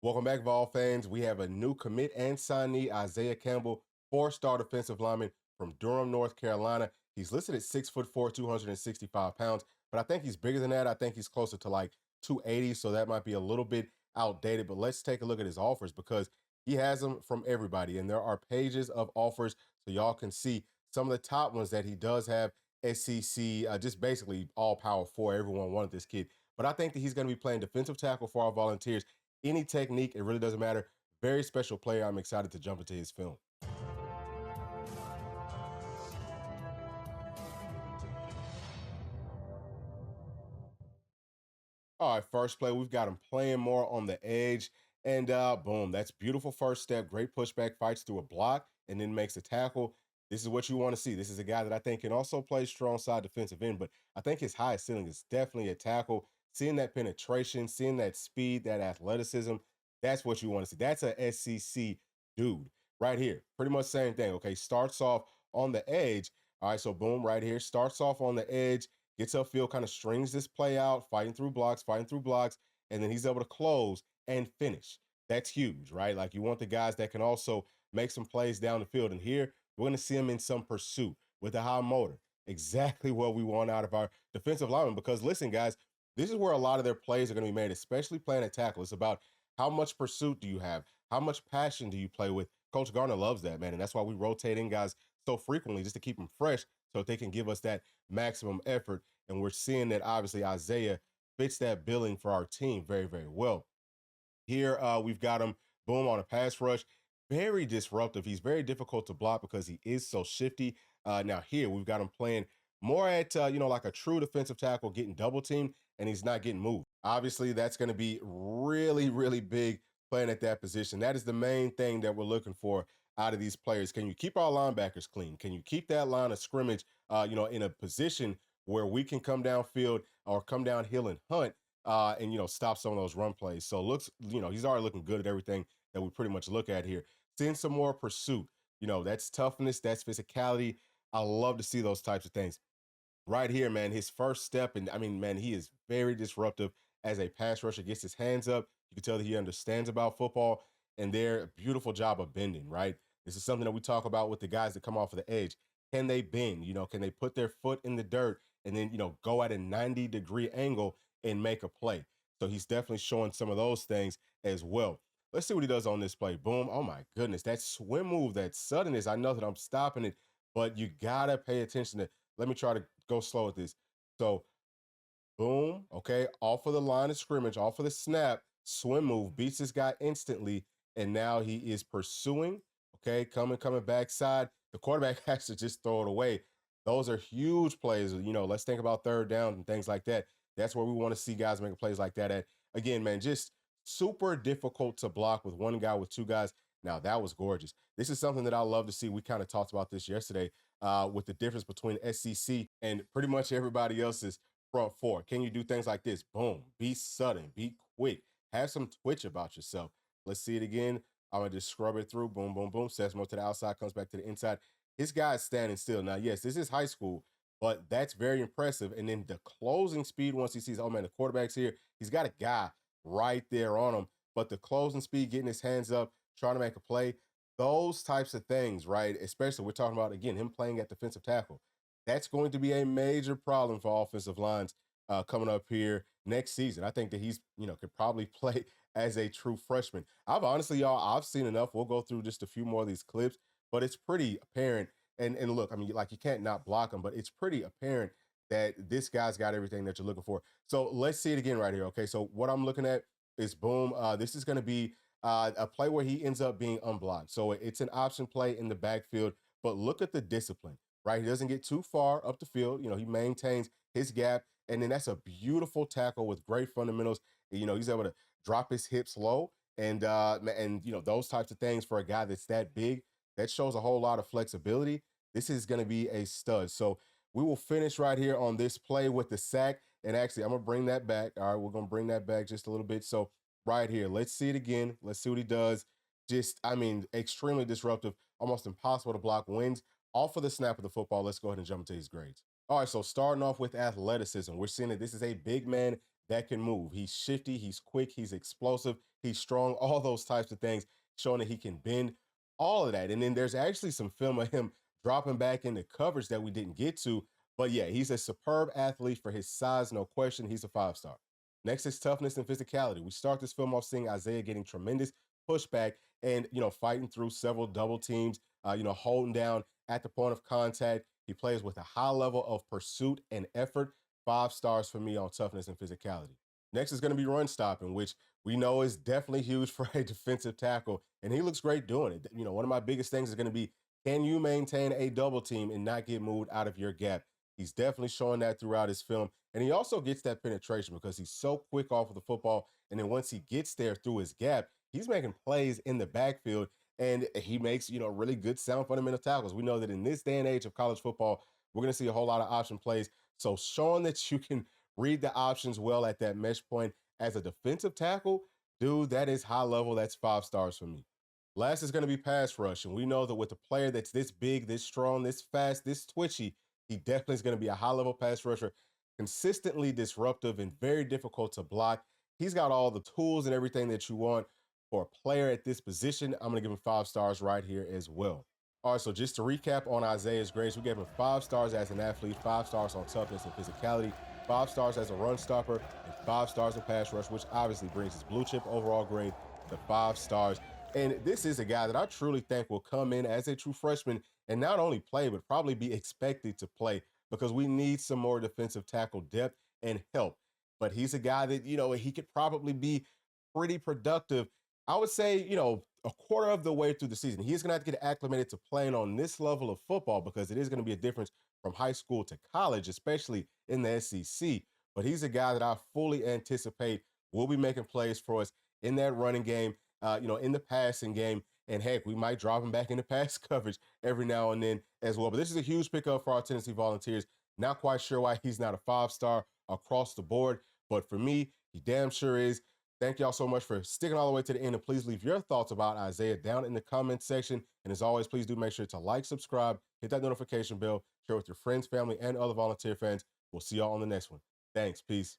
Welcome back, Vol fans. We have a new commit and signee, Isaiah Campbell, four-star defensive lineman from Durham, North Carolina. He's listed at 6'4", 265 pounds, but I think he's bigger than that. I think he's closer to like 280, so that might be a little bit outdated. But let's take a look at his offers because he has them from everybody, and there are pages of offers so y'all can see some of the top ones that he does have. SEC, just basically all power four. Everyone wanted this kid, but I think that he's going to be playing defensive tackle for our Volunteers. Any technique, it really doesn't matter. Very special player. I'm excited to jump into his film. All right, first play, we've got him playing more on the edge. And boom, that's beautiful first step. Great pushback, fights through a block, and then makes a tackle. This is what you want to see. This is a guy that I think can also play strong side defensive end, but I think his highest ceiling is definitely a tackle. Seeing that penetration, seeing that speed, that athleticism, that's what you want to see. That's a SEC dude right here. Pretty much same thing. Okay, starts off on the edge. All right, so boom, right here. Starts off on the edge, gets upfield, kind of strings this play out, fighting through blocks, and then he's able to close and finish. That's huge, right? Like you want the guys that can also make some plays down the field. And here we're going to see him in some pursuit with a high motor. Exactly what we want out of our defensive linemen. Because listen, guys, this is where a lot of their plays are going to be made, especially playing at tackle. It's about how much pursuit do you have? How much passion do you play with? Coach Garner loves that, man. And that's why we rotate in guys so frequently just to keep them fresh so they can give us that maximum effort. And we're seeing that obviously Isaiah fits that billing for our team very, very well. Here we've got him, boom, on a pass rush. Very disruptive. He's very difficult to block because he is so shifty. Now here we've got him playing more at, like a true defensive tackle, getting double teamed, and he's not getting moved. Obviously, that's going to be really, really big playing at that position. That is the main thing that we're looking for out of these players. Can you keep our linebackers clean? Can you keep that line of scrimmage, in a position where we can come downfield or come downhill and hunt and stop some of those run plays. So looks, he's already looking good at everything that we pretty much look at here. Seeing some more pursuit, that's toughness, that's physicality. I love to see those types of things. Right here, man, his first step, and I mean, man, he is very disruptive as a pass rusher, gets his hands up. You can tell that he understands about football, and they're a beautiful job of bending, right? This is something that we talk about with the guys that come off of the edge. Can they bend? Can they put their foot in the dirt and then, go at a 90-degree angle and make a play? So he's definitely showing some of those things as well. Let's see what he does on this play. Boom. Oh my goodness. That swim move, that suddenness. I know that I'm stopping it, but you gotta pay attention to. Let me try to go slow with this. So boom, okay, off of the line of scrimmage, off of the snap, swim move, beats this guy instantly, and now he is pursuing, okay, coming backside. The quarterback has to just throw it away. Those are huge plays. Let's think about third down and things like that. That's where we want to see guys making plays like that at. Again, man, just super difficult to block with one guy, with two guys. Now, that was gorgeous. This is something that I love to see. We kind of talked about this yesterday with the difference between SEC and pretty much everybody else's front four. Can you do things like this? Boom. Be sudden. Be quick. Have some twitch about yourself. Let's see it again. I'm going to just scrub it through. Boom, boom, boom. Sets more to the outside, comes back to the inside. His guy's standing still. Now, yes, this is high school, but that's very impressive. And then the closing speed, once he sees, oh man, the quarterback's here, he's got a guy right there on him. But the closing speed, getting his hands up, trying to make a play, those types of things, right? Especially we're talking about, again, him playing at defensive tackle. That's going to be a major problem for offensive lines coming up here next season. I think that he's, could probably play as a true freshman. I've seen enough. We'll go through just a few more of these clips, but it's pretty apparent. And look, I mean, like you can't not block him, but it's pretty apparent that this guy's got everything that you're looking for. So let's see it again right here. Okay, so what I'm looking at is boom. This is going to be a play where he ends up being unblocked. So it's an option play in the backfield, but look at the discipline, right? He doesn't get too far up the field. He maintains his gap, and then that's a beautiful tackle with great fundamentals. He's able to drop his hips low, and those types of things for a guy that's that big. That shows a whole lot of flexibility. This is going to be a stud. So we will finish right here on this play with the sack. And actually, I'm going to bring that back. All right, we're going to bring that back just a little bit. So right here, let's see it again. Let's see what he does. Just, I mean, extremely disruptive, almost impossible to block, wins off of the snap of the football. Let's go ahead and jump into his grades. All right, so starting off with athleticism, we're seeing that this is a big man, that can move. He's shifty, he's quick, he's explosive, he's strong, all those types of things, showing that he can bend, all of that. And then there's actually some film of him dropping back into coverage that we didn't get to. But yeah, he's a superb athlete for his size, no question. He's a 5-star. Next is toughness and physicality. We start this film off seeing Isaiah getting tremendous pushback and, fighting through several double teams, holding down at the point of contact. He plays with a high level of pursuit and effort. 5 stars for me on toughness and physicality. Next is going to be run stopping, which we know is definitely huge for a defensive tackle, and he looks great doing it. One of my biggest things is going to be, can you maintain a double team and not get moved out of your gap? He's definitely showing that throughout his film. And he also gets that penetration because he's so quick off of the football. And then once he gets there through his gap, he's making plays in the backfield, and he makes, really good sound fundamental tackles. We know that in this day and age of college football, we're going to see a whole lot of option plays. So showing that you can read the options well at that mesh point as a defensive tackle, dude, that is high level. That's 5 stars for me. Last is going to be pass rush. And we know that with a player that's this big, this strong, this fast, this twitchy, he definitely is going to be a high level pass rusher, consistently disruptive and very difficult to block. He's got all the tools and everything that you want for a player at this position. I'm going to give him 5 stars right here as well. All right, so just to recap on Isaiah's grades, we gave him 5 stars as an athlete, 5 stars on toughness and physicality, 5 stars as a run stopper, and 5 stars in pass rush, which obviously brings his blue chip overall grade to 5 stars. And this is a guy that I truly think will come in as a true freshman and not only play, but probably be expected to play, because we need some more defensive tackle depth and help. But he's a guy that, he could probably be pretty productive. I would say, a quarter of the way through the season. He's going to have to get acclimated to playing on this level of football, because it is going to be a difference from high school to college, especially in the SEC. But he's a guy that I fully anticipate will be making plays for us in that running game, in the passing game. And heck, we might drop him back into pass coverage every now and then as well. But this is a huge pickup for our Tennessee Volunteers. Not quite sure why he's not a 5-star across the board, but for me, he damn sure is. Thank y'all so much for sticking all the way to the end, and please leave your thoughts about Isaiah down in the comments section. And as always, please do make sure to like, subscribe, hit that notification bell, share with your friends, family, and other volunteer fans. We'll see y'all on the next one. Thanks. Peace.